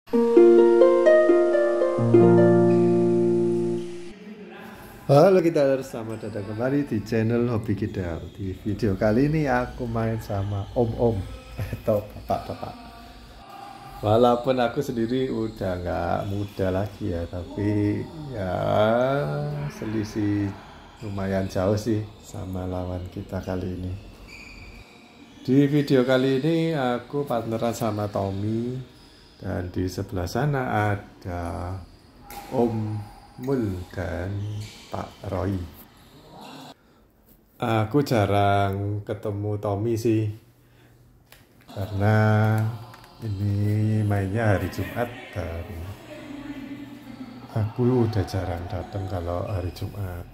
Halo, kita selamat datang kembali di channel Hobi Kidal. Di video kali ini aku main sama om-om atau bapak-bapak. Walaupun aku sendiri udah nggak muda lagi ya, tapi ya selisih lumayan jauh sih sama lawan kita kali ini. Di video kali ini aku partneran sama Tommy, dan di sebelah sana ada Om Mul dan Pak Roy. Aku jarang ketemu Tommy sih, karena ini mainnya hari Jumat dan aku udah jarang datang kalau hari Jumat.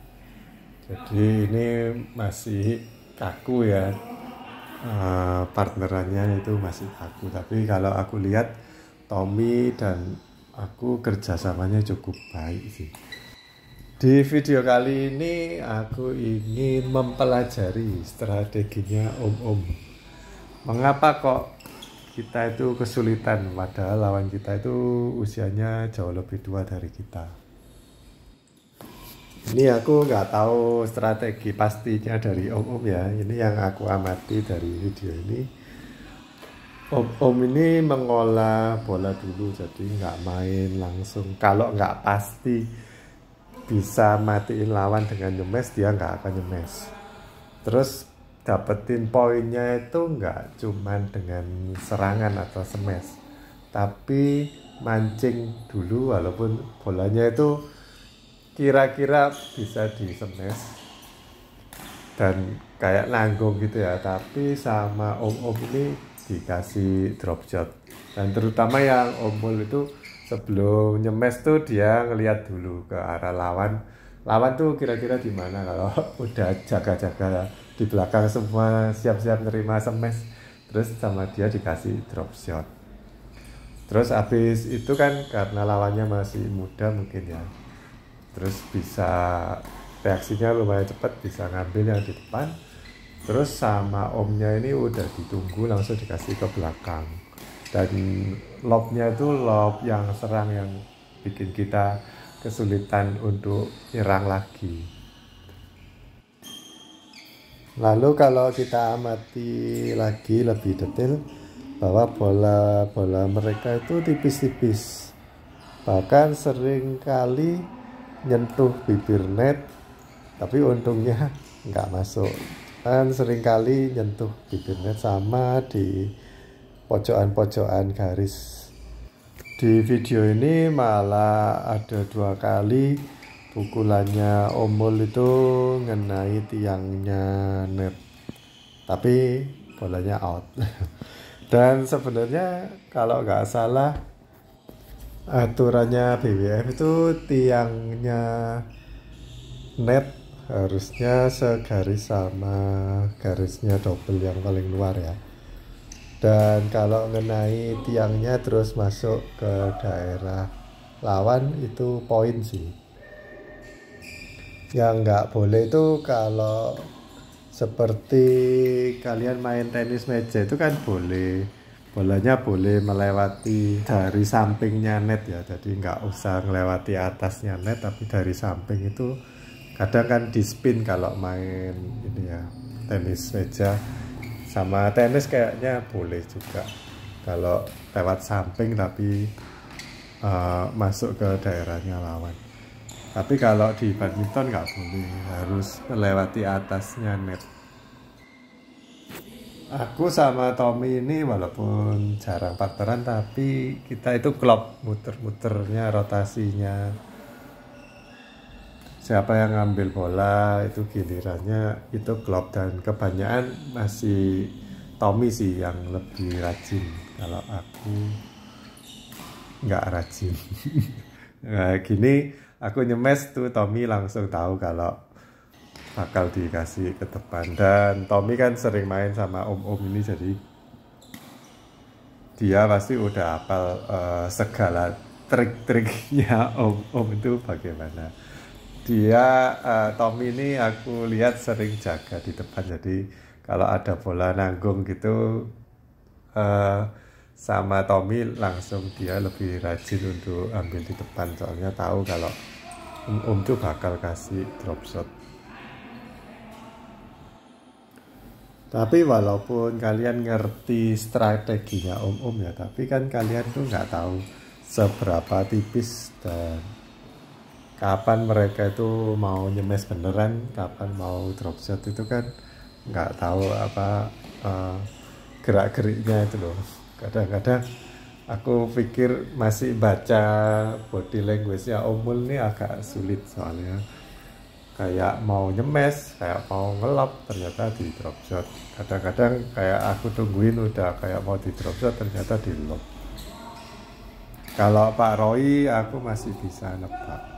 Jadi ini masih kaku ya, partnerannya itu masih kaku. Tapi kalau aku lihat Tommy dan aku kerjasamanya cukup baik sih. Di video kali ini aku ingin mempelajari strateginya om-om. Mengapa kok kita itu kesulitan padahal lawan kita itu usianya jauh lebih tua dari kita. Ini aku nggak tahu strategi pastinya dari om-om ya. Ini yang aku amati dari video ini. Om ini mengolah bola dulu, jadi nggak main langsung. Kalau nggak pasti bisa matiin lawan dengan nyemes, dia nggak akan nyemes. Terus dapetin poinnya itu nggak cuman dengan serangan atau smash, tapi mancing dulu walaupun bolanya itu kira-kira bisa di smash dan kayak nanggung gitu ya. Tapi sama om-om ini dikasih drop shot, dan terutama yang omul itu sebelum nyemes tuh dia ngelihat dulu ke arah lawan tuh kira-kira di mana. Kalau udah jaga-jaga di belakang semua siap-siap nerima smash, terus sama dia dikasih drop shot. Terus habis itu kan karena lawannya masih muda mungkin ya, terus bisa reaksinya lumayan cepat, bisa ngambil yang di depan. Terus sama omnya ini udah ditunggu, langsung dikasih ke belakang. Dan lobnya itu lob yang serang, yang bikin kita kesulitan untuk nyerang lagi. Lalu kalau kita amati lagi lebih detail, bahwa bola-bola mereka itu tipis-tipis. Bahkan sering kali nyentuh bibir net, tapi untungnya nggak masuk. Dan seringkali nyentuh bibir net sama di pojokan-pojokan garis. Di video ini malah ada 2 kali pukulannya omul itu ngenai tiangnya net, tapi bolanya out. Dan sebenarnya kalau nggak salah aturannya BWF itu tiangnya net harusnya segaris sama garisnya double yang paling luar ya. Dan kalau mengenai tiangnya terus masuk ke daerah lawan itu poin sih. Yang nggak boleh itu kalau seperti kalian main tenis meja itu kan boleh, bolanya boleh melewati dari sampingnya net ya. Jadi nggak usah melewati atasnya net, tapi dari samping itu kadang kan di spin kalau main ini ya, tenis meja. Sama tenis kayaknya boleh juga kalau lewat samping tapi masuk ke daerahnya lawan. Tapi kalau di badminton nggak boleh, harus melewati atasnya net. Aku sama Tommy ini walaupun jarang partneran, tapi kita itu klop, muter-muternya, rotasinya. Siapa yang ngambil bola itu gilirannya itu klop, dan kebanyakan masih Tommy sih yang lebih rajin. Kalau aku nggak rajin. Nah, gini aku nyemes tuh Tommy langsung tahu kalau bakal dikasih ke depan. Dan Tommy kan sering main sama om-om ini, jadi dia pasti udah hafal segala trik-triknya om-om itu bagaimana. Dia Tommy ini aku lihat sering jaga di depan, jadi kalau ada bola nanggung gitu sama Tommy langsung dia lebih rajin untuk ambil di depan, soalnya tahu kalau Om tuh bakal kasih drop shot. Tapi walaupun kalian ngerti strateginya Om ya, tapi kan kalian tuh nggak tahu seberapa tipis dan kapan mereka itu mau nyemes beneran, kapan mau drop shot, itu kan nggak tahu apa gerak-geriknya itu loh. Kadang-kadang aku pikir masih baca body language-nya Omul ini agak sulit, soalnya kayak mau nyemes, kayak mau ngelop, ternyata di drop shot. Kadang-kadang kayak aku tungguin udah kayak mau di drop shot, ternyata di lob. Kalau Pak Roy aku masih bisa nebak.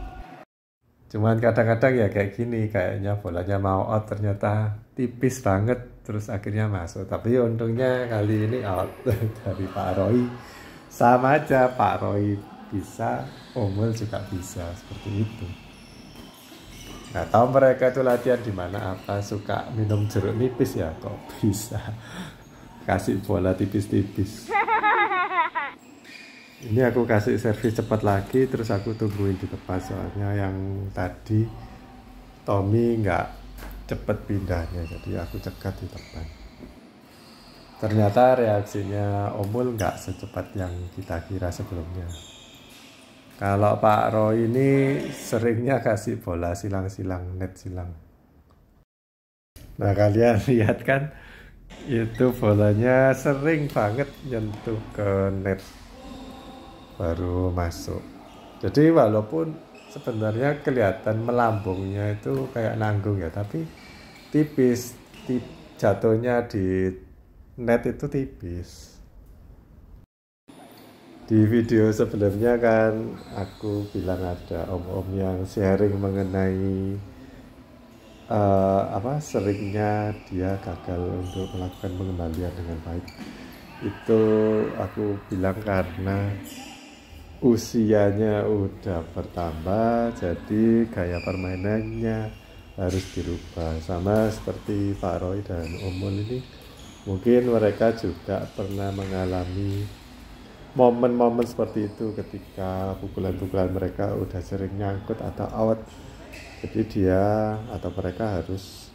Cuman kadang-kadang ya kayak gini, kayaknya bolanya mau out, ternyata tipis banget, terus akhirnya masuk. Tapi untungnya kali ini out dari Pak Roy. Sama aja, Pak Roy bisa, Omul juga bisa, seperti itu. Nah, tahu mereka itu latihan di mana, apa suka minum jeruk nipis ya, kok bisa kasih bola tipis-tipis. Ini aku kasih servis cepat lagi, terus aku tungguin di depan, soalnya yang tadi Tommy nggak cepet pindahnya, jadi aku cegat di depan. Ternyata reaksinya Omul nggak secepat yang kita kira sebelumnya. Kalau Pak Roy ini seringnya kasih bola silang-silang, net silang. Nah, kalian lihat kan, itu bolanya sering banget nyentuh ke net baru masuk. Jadi walaupun sebenarnya kelihatan melambungnya itu kayak nanggung ya, tapi tipis, jatuhnya di net itu tipis. Di video sebelumnya kan aku bilang ada om-om yang sharing mengenai seringnya dia gagal untuk melakukan pengembalian dengan baik. Itu aku bilang karena usianya udah bertambah, jadi gaya permainannya harus dirubah. Sama seperti Pak Roy dan Omul ini, mungkin mereka juga pernah mengalami momen-momen seperti itu ketika pukulan-pukulan mereka udah sering nyangkut atau out. Jadi dia atau mereka harus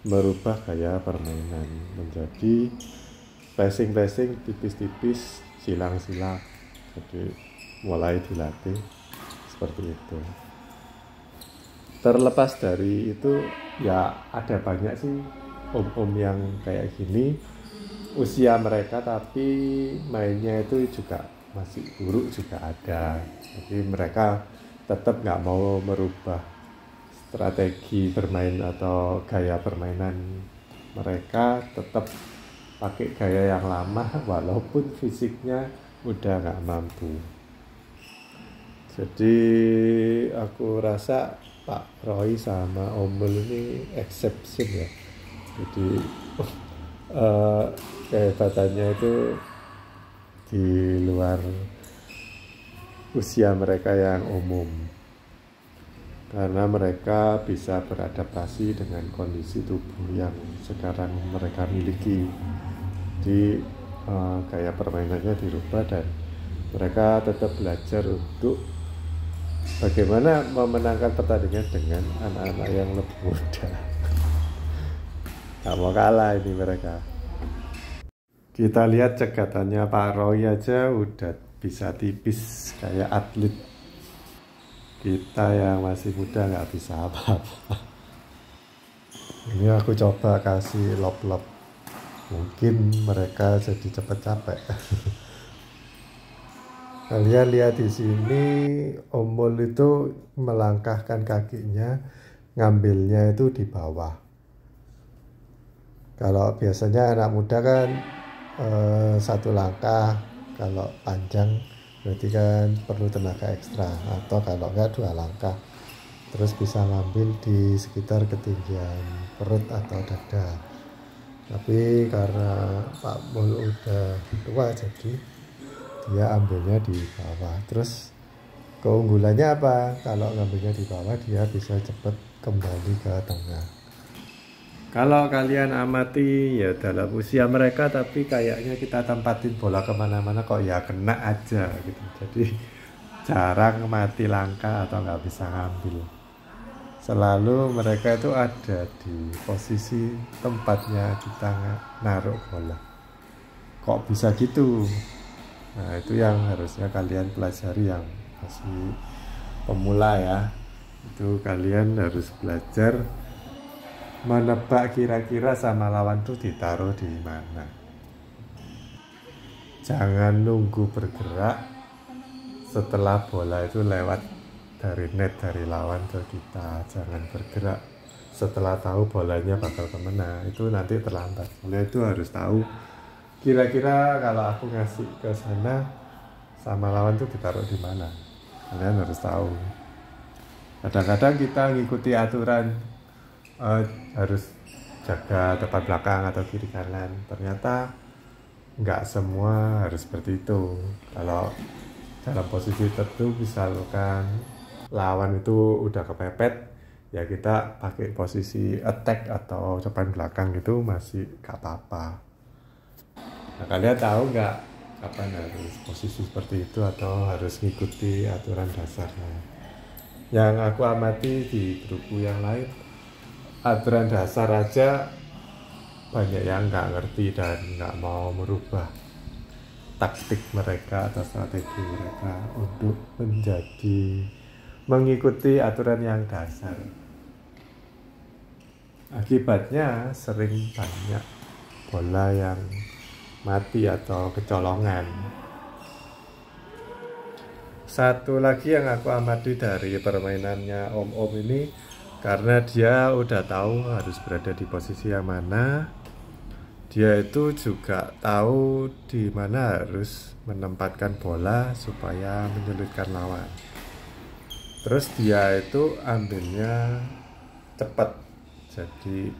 merubah gaya permainan menjadi passing-passing tipis-tipis, silang-silang. Jadi mulai dilatih seperti itu. Terlepas dari itu ya ada banyak sih om-om yang kayak gini, usia mereka tapi mainnya itu juga masih buruk juga ada. Jadi mereka tetap nggak mau merubah strategi bermain atau gaya permainan mereka, tetap pakai gaya yang lama walaupun fisiknya udah nggak mampu. Jadi aku rasa Pak Roy sama Omul ini exception ya. Jadi kehebatannya itu di luar usia mereka yang umum, karena mereka bisa beradaptasi dengan kondisi tubuh yang sekarang mereka miliki. Di gaya permainannya dirubah dan mereka tetap belajar untuk bagaimana memenangkan pertandingan dengan anak-anak yang lebih muda. Gak mau kalah ini mereka. Kita lihat cegatannya Pak Roy aja udah bisa tipis kayak atlet. Kita yang masih muda nggak bisa apa-apa. Ini aku coba kasih lob-lob, mungkin mereka jadi cepet capek. Kalian lihat di sini, Omul itu melangkahkan kakinya, ngambilnya itu di bawah. Kalau biasanya anak muda kan satu langkah, kalau panjang berarti kan perlu tenaga ekstra, atau kalau enggak 2 langkah, terus bisa ngambil di sekitar ketinggian perut atau dada. Tapi karena Pak Mul udah tua, jadi dia ambilnya di bawah. Terus keunggulannya apa? Kalau ngambilnya di bawah, dia bisa cepat kembali ke tengah. Kalau kalian amati ya dalam usia mereka, tapi kayaknya kita tempatin bola kemana-mana kok ya kena aja gitu. Jadi jarang mati langka atau nggak bisa ngambil. Selalu mereka itu ada di posisi tempatnya kita naruh bola. Kok bisa gitu? Nah itu yang harusnya kalian pelajari yang masih pemula ya. Itu kalian harus belajar menebak kira-kira sama lawan tuh ditaruh di mana. Jangan nunggu bergerak setelah bola itu lewat dari net dari lawan ke kita. Jangan bergerak setelah tahu bolanya bakal kemana, itu nanti terlambat. Kalian itu harus tahu kira-kira kalau aku ngasih ke sana sama lawan tuh ditaruh di mana. Kalian harus tahu. Kadang-kadang kita ngikuti aturan harus jaga depan belakang atau kiri kanan, ternyata nggak semua harus seperti itu. Kalau dalam posisi tertentu misalkan lawan itu udah kepepet ya kita pakai posisi attack atau depan belakang itu masih nggak apa-apa. Nah kalian tahu nggak kapan harus posisi seperti itu atau harus ngikuti aturan dasarnya. Yang aku amati di grup yang lain, aturan dasar aja banyak yang nggak ngerti dan nggak mau merubah taktik mereka atau strategi mereka untuk mengikuti aturan yang dasar. Akibatnya sering banyak bola yang mati atau kecolongan. Satu lagi yang aku amati dari permainannya Om ini, karena dia udah tahu harus berada di posisi yang mana, dia itu juga tahu di mana harus menempatkan bola supaya menyulitkan lawan. Terus dia itu ambilnya cepat, jadi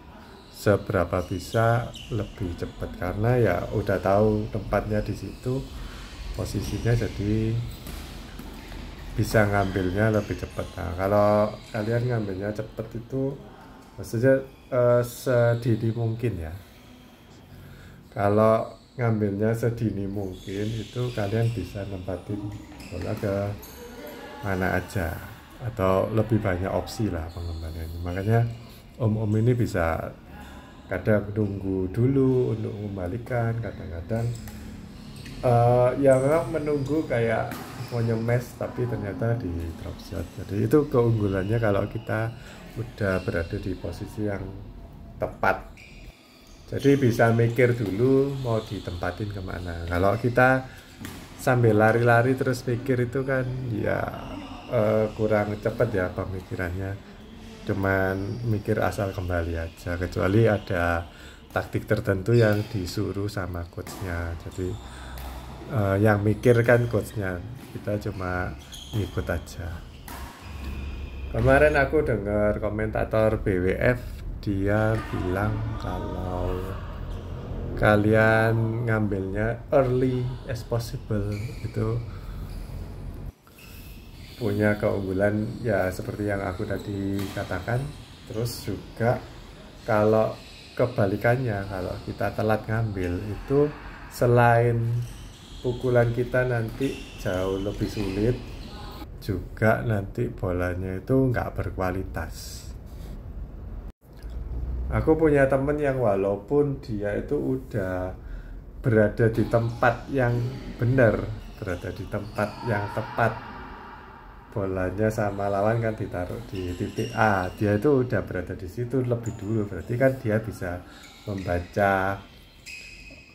seberapa bisa lebih cepat karena ya udah tahu tempatnya di situ, posisinya, jadi bisa ngambilnya lebih cepat. Nah, kalau kalian ngambilnya cepat itu maksudnya sedini mungkin ya. Kalau ngambilnya sedini mungkin itu kalian bisa nempatin bola ke mana aja atau lebih banyak opsi lah pengembaliannya. Makanya om-om ini bisa kadang nunggu dulu untuk mengembalikan, kadang-kadang ya memang menunggu kayak mau nyemes tapi ternyata di drop shot. Jadi itu keunggulannya kalau kita udah berada di posisi yang tepat. Jadi bisa mikir dulu mau ditempatin kemana. Kalau kita sambil lari-lari terus mikir itu kan ya kurang cepat ya pemikirannya. Cuman mikir asal kembali aja. Kecuali ada taktik tertentu yang disuruh sama coachnya. Jadi yang mikir kan coachnya, kita cuma ngikut aja. Kemarin aku dengar komentator BWF, dia bilang kalau kalian ngambilnya early as possible itu punya keunggulan ya seperti yang aku tadi katakan. Terus juga kalau kebalikannya, kalau kita telat ngambil itu selain pukulan kita nanti jauh lebih sulit, juga nanti bolanya itu nggak berkualitas. Aku punya temen yang walaupun dia itu udah berada di tempat yang benar, berada di tempat yang tepat, bolanya sama lawan kan ditaruh di titik A, dia itu udah berada di situ lebih dulu, berarti kan dia bisa membaca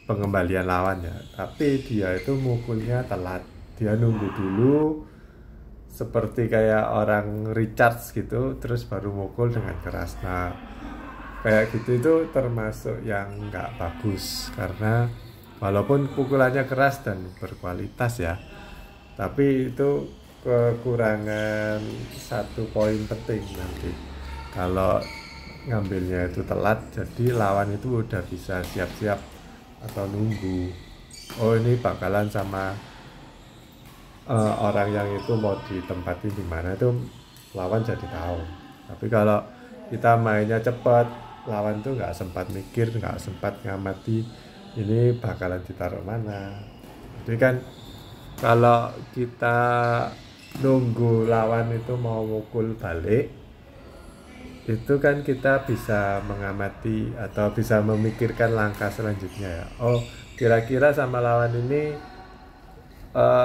pengembalian lawan ya. Tapi dia itu mukulnya telat, dia nunggu dulu seperti kayak orang recharge gitu, terus baru mukul dengan keras. Nah kayak gitu itu termasuk yang nggak bagus, karena walaupun pukulannya keras dan berkualitas ya, tapi itu kekurangan satu poin penting nanti kalau ngambilnya itu telat. Jadi lawan itu udah bisa siap-siap atau nunggu, oh ini bakalan sama orang yang itu mau ditempatin di mana, itu lawan jadi tahu. Tapi kalau kita mainnya cepat, lawan tuh nggak sempat mikir, nggak sempat ngamati ini bakalan ditaruh mana. Jadi kan kalau kita nunggu lawan itu mau mukul balik, itu kan kita bisa mengamati atau bisa memikirkan langkah selanjutnya ya. Oh, kira-kira sama lawan ini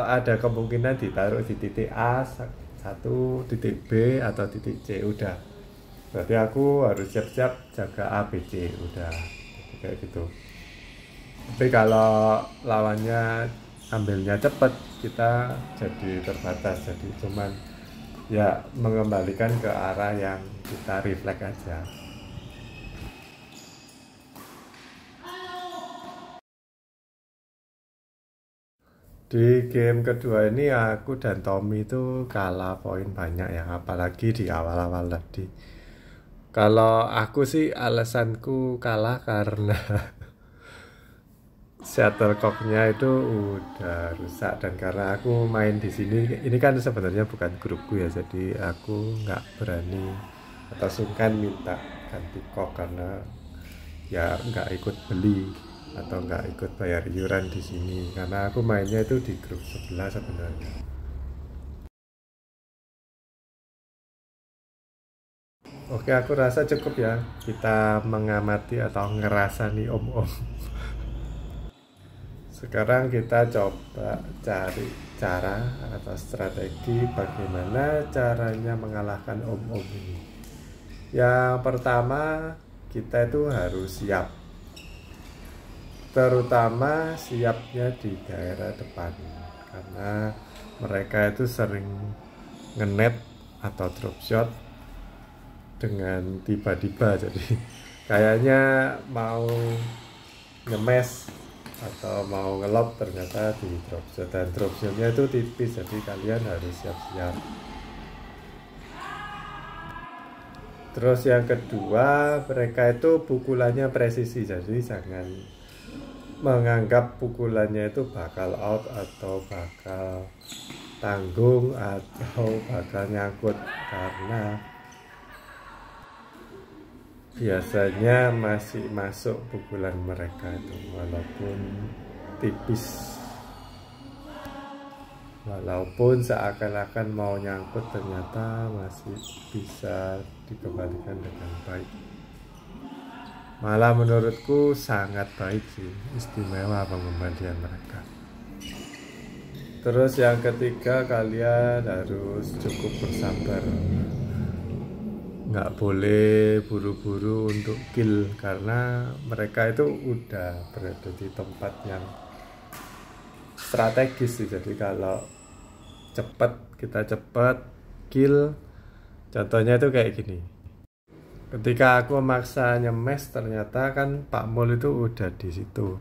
ada kemungkinan ditaruh di titik A satu, titik B atau titik C, udah. Berarti aku harus siap-siap jaga A, B, C, udah kayak gitu. Tapi kalau lawannya ambilnya cepet, kita jadi terbatas, jadi cuman ya mengembalikan ke arah yang kita refleks aja. Di game kedua ini aku dan Tommy itu kalah poin banyak ya, apalagi di awal-awal tadi. Kalau aku sih alasanku kalah karena shuttlecocknya itu udah rusak, dan karena aku main di sini ini kan sebenarnya bukan grupku ya, jadi aku nggak berani atau sungkan minta ganti kok karena ya nggak ikut beli atau nggak ikut bayar iuran di sini, karena aku mainnya itu di grup sebelah sebenarnya. Oke, aku rasa cukup ya kita mengamati atau ngerasa nih om-om. Sekarang kita coba cari cara atau strategi bagaimana caranya mengalahkan om-om ini. Yang pertama, kita itu harus siap. Terutama siapnya di daerah depan. Karena mereka itu sering ngenet atau drop shot dengan tiba-tiba. Jadi kayaknya mau ngemes atau mau ngelop, ternyata di drop shot, dan drop shotnya itu tipis, jadi kalian harus siap-siap. Terus yang kedua, mereka itu pukulannya presisi, jadi jangan menganggap pukulannya itu bakal out atau bakal tanggung atau bakal nyangkut, karena biasanya masih masuk pukulan mereka itu walaupun tipis, walaupun seakan-akan mau nyangkut ternyata masih bisa dikembalikan dengan baik. Malah menurutku sangat baik sih, istimewa pengembalian mereka. Terus yang ketiga, kalian harus cukup bersabar, nggak boleh buru-buru untuk kill, karena mereka itu udah berada di tempat yang strategis sih. Jadi kalau kita cepat kill, contohnya itu kayak gini, ketika aku memaksa nyemes ternyata kan Pak Mul itu udah di situ,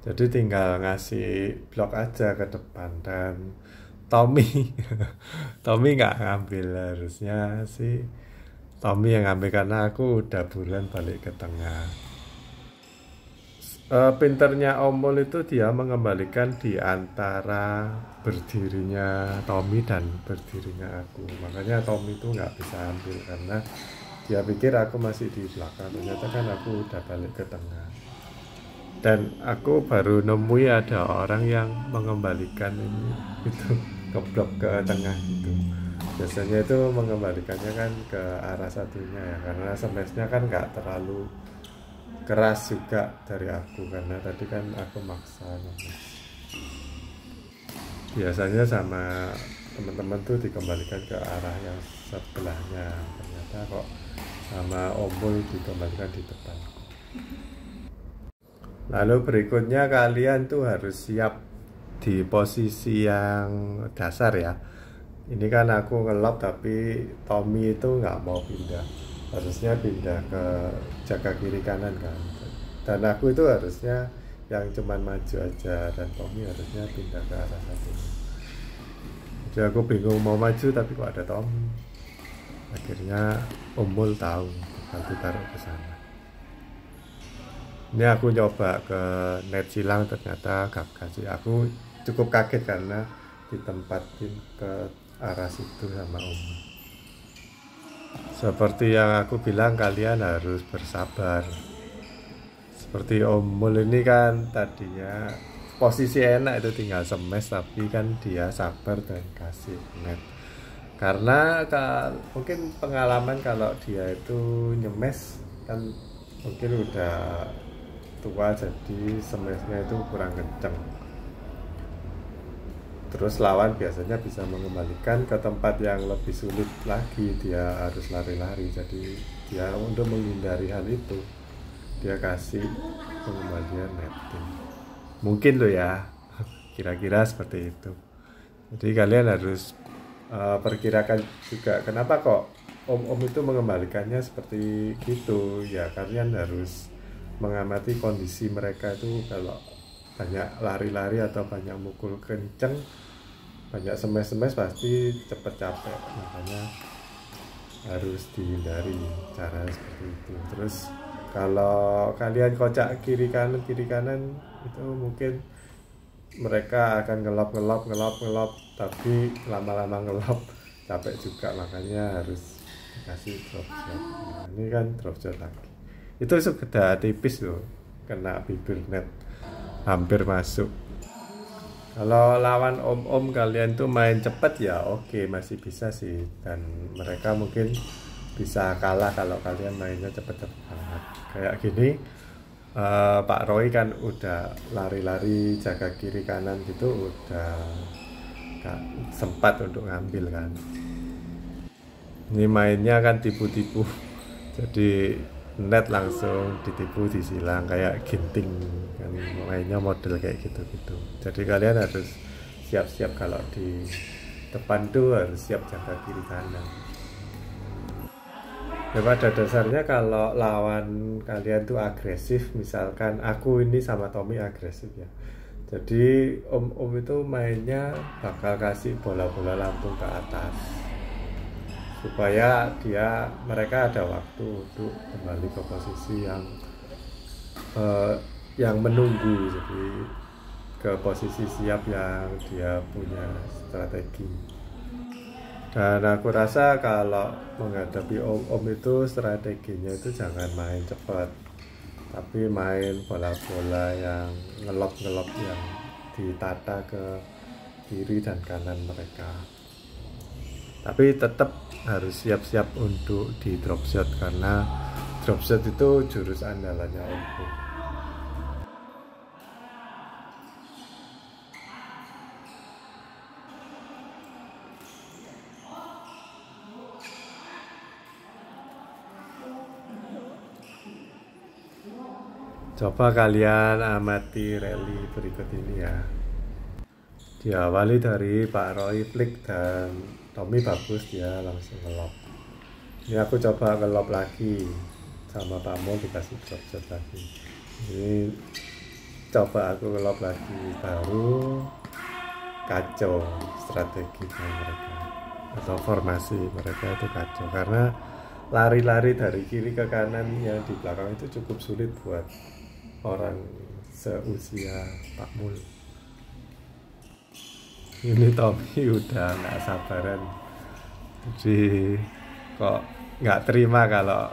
jadi tinggal ngasih blok aja ke depan, dan Tommy Tommy nggak ngambil, harusnya sih Tommy yang ngambil karena aku udah buruan balik ke tengah. Pinternya Om Mul itu dia mengembalikan di antara berdirinya Tommy dan berdirinya aku, makanya Tommy itu nggak bisa ambil karena dia pikir aku masih di belakang, ternyata kan aku udah balik ke tengah. Dan aku baru nemui ada orang yang mengembalikan ini itu keblok ke tengah gitu. Biasanya itu mengembalikannya kan ke arah satunya ya, karena smash-nya kan nggak terlalu keras juga dari aku, karena tadi kan aku maksa nyemes. Biasanya sama teman-teman tuh dikembalikan ke arah yang sebelahnya, ternyata kok sama Om Mul dikembalikan di depan. Lalu berikutnya kalian tuh harus siap di posisi yang dasar ya. Ini kan aku ngelop tapi Tommy itu nggak mau pindah, harusnya pindah ke jaga kiri kanan kan, dan aku itu harusnya yang cuman maju aja, dan Tommy harusnya pindah ke arah satunya. Jadi aku bingung mau maju tapi kok ada Tommy. Akhirnya Om Mul tahu, aku taruh ke sana. Ini aku coba ke net silang, ternyata gak kasih. Aku cukup kaget karena ditempatin ke arah situ sama Om. Seperti yang aku bilang, kalian harus bersabar. Seperti Om Mul ini kan tadinya posisi enak, itu tinggal semes, tapi kan dia sabar dan kasih net. Karena mungkin pengalaman kalau dia itu nyemes kan mungkin udah tua, jadi semesnya itu kurang kenceng. Terus lawan biasanya bisa mengembalikan ke tempat yang lebih sulit lagi, dia harus lari-lari. Jadi dia untuk menghindari hal itu, dia kasih pengembalian netting. Mungkin loh ya, kira-kira seperti itu. Jadi kalian harus perkirakan juga kenapa kok om-om itu mengembalikannya seperti itu. Ya kalian harus mengamati kondisi mereka itu, kalau banyak lari-lari atau banyak mukul kenceng, banyak semes-semes, pasti cepet capek. Makanya harus dihindari cara seperti itu. Terus kalau kalian kocak kiri kanan itu mungkin mereka akan ngelop, tapi lama-lama ngelop capek juga. Makanya harus dikasih drop shot. Nah, ini kan drop shot lagi, itu sudah tipis loh, kena bibir net, hampir masuk. Kalau lawan om-om kalian tuh main cepet ya oke, masih bisa sih, dan mereka mungkin bisa kalah kalau kalian mainnya cepet-cepet banget. Kayak gini, Pak Roy kan udah lari-lari jaga kiri kanan gitu, udah gak sempat untuk ngambil kan. Ini mainnya kan tipu-tipu, jadi net langsung ditipu, disilang kayak ginting kan, mainnya model kayak gitu-gitu. Jadi kalian harus siap-siap, kalau di depan tuh harus siap jaga kiri kanan. Ya pada dasarnya kalau lawan kalian tuh agresif, misalkan aku ini sama Tommy agresif ya, jadi om-om itu mainnya bakal kasih bola-bola lambung ke atas supaya mereka ada waktu untuk kembali ke posisi yang menunggu, jadi ke posisi siap yang dia punya strategi. Dan aku rasa kalau menghadapi om-om itu strateginya itu jangan main cepat, tapi main bola-bola yang ngelop-ngelop, yang ditata ke kiri dan kanan mereka. Tapi tetap harus siap-siap untuk di drop shot, karena drop shot itu jurus andalannya om. Coba kalian amati rally berikut ini ya. Diawali dari Pak Roy flick dan Tommy bagus, dia langsung ngelop. Ini aku coba ngelop lagi sama Pak Mo, dikasih drop shot lagi. Ini coba aku ngelop lagi, baru kacau strategi mereka atau formasi mereka itu kacau, karena lari-lari dari kiri ke kanan yang di belakang itu cukup sulit buat orang seusia Pak Mul. Ini Tommy udah nggak sabaran, jadi kok nggak terima kalau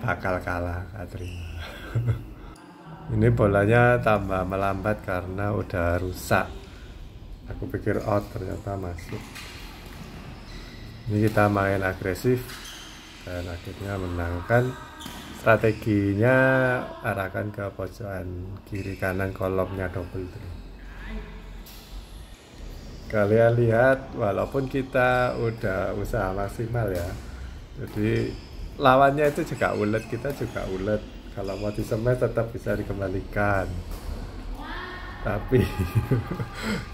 bakal kalah, nggak terima. Ini bolanya tambah melambat karena udah rusak. Aku pikir out, ternyata masuk. Ini kita main agresif dan akhirnya menangkan. Strateginya arahkan ke pojokan kiri kanan, kolomnya double tree. Kalian lihat, walaupun kita udah usaha maksimal ya, jadi lawannya itu juga ulet, kita juga ulet. Kalau mau disemes tetap bisa dikembalikan, tapi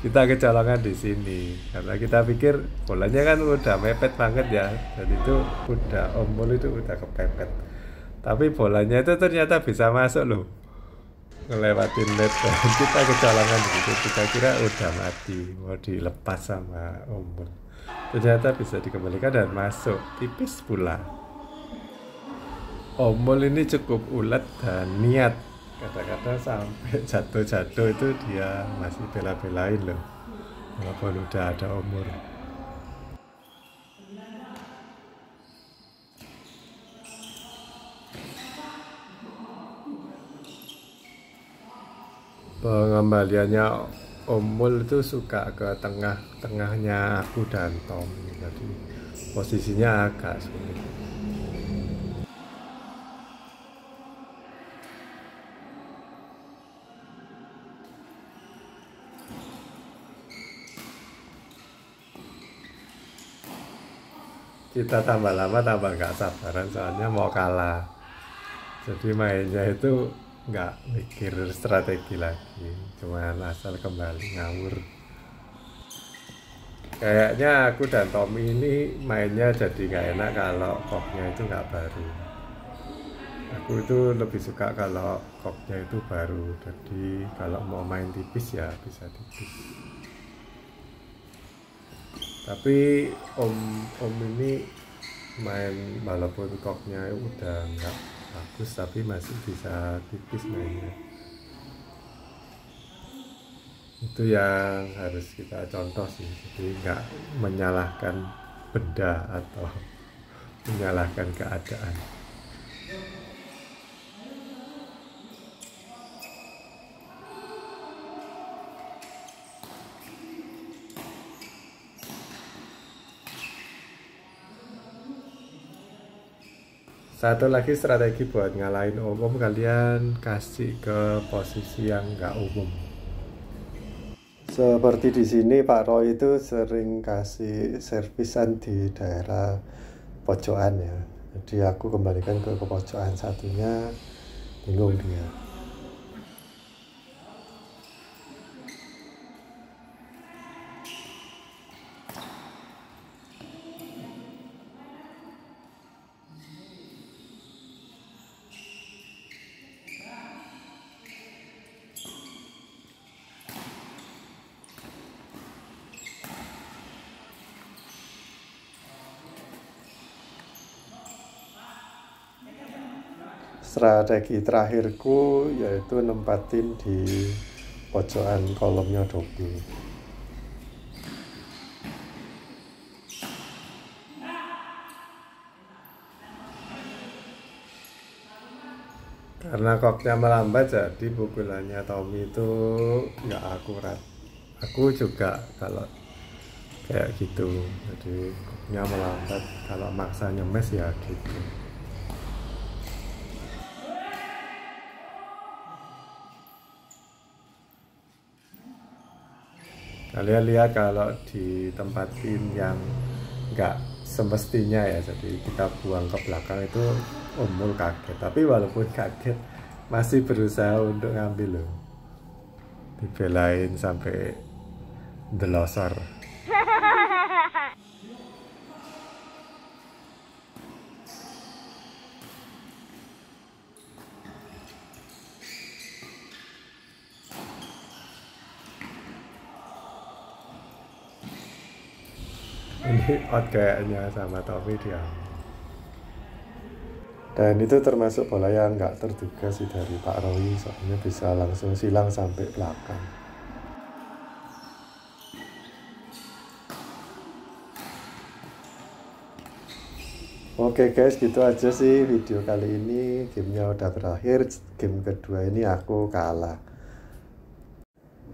kita kecolongan di sini karena kita pikir bolanya kan udah mepet banget ya, dan itu udah Om itu udah kepepet, tapi bolanya itu ternyata bisa masuk loh, ngelewatin net. Kita kecolongan gitu, kita kira udah mati, mau dilepas sama Om, ternyata bisa dikembalikan dan masuk tipis pula. Om ini cukup ulet dan niat, kata-kata sampai jatuh-jatuh itu dia masih bela-belain loh, walaupun udah ada umur. Pengembaliannya Om Mul itu suka ke tengah-tengahnya aku dan Tommy, jadi posisinya agak sulit. Kita tambah lama tambah nggak sabaran, soalnya mau kalah. Jadi mainnya itu nggak mikir strategi lagi, cuman asal kembali ngawur. Kayaknya aku dan Tommy ini mainnya jadi nggak enak kalau koknya itu nggak baru. Aku itu lebih suka kalau koknya itu baru, jadi kalau mau main tipis ya bisa tipis. Tapi om ini main walaupun koknya udah nggak bagus tapi masih bisa tipis mainnya. Itu yang harus kita contoh sih, jadi nggak menyalahkan benda atau menyalahkan keadaan. Satu lagi strategi buat ngalahin om, kalian kasih ke posisi yang nggak umum. Seperti di sini Pak Roy itu sering kasih servisan di daerah pojokan ya. Jadi aku kembalikan ke pojokan satunya, bingung dia. Strategi terakhirku yaitu nempatin di pojokan kolomnya double. Karena koknya melambat jadi pukulannya Tommy itu nggak akurat. Aku juga kalau kayak gitu, jadi koknya melambat, kalau maksa nyemes ya gitu. Kalian lihat kalau ditempatin yang nggak semestinya ya, jadi kita buang ke belakang itu Om Mul kaget. Tapi walaupun kaget masih berusaha untuk ngambil loh, dibelain sampai delosor. Ini out kayaknya sama Tommy dia. Dan itu termasuk bola yang nggak terduga sih dari Pak Roy, soalnya bisa langsung silang sampai belakang. Oke guys, gitu aja sih video kali ini. Gamenya udah berakhir, game kedua ini aku kalah.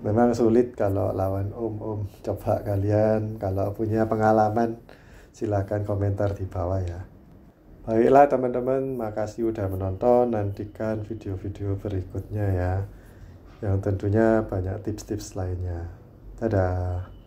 Memang sulit kalau lawan om. Coba kalian kalau punya pengalaman silahkan komentar di bawah ya. Baiklah teman-teman, makasih udah menonton. Nantikan video-video berikutnya ya, yang tentunya banyak tips-tips lainnya. Dadah.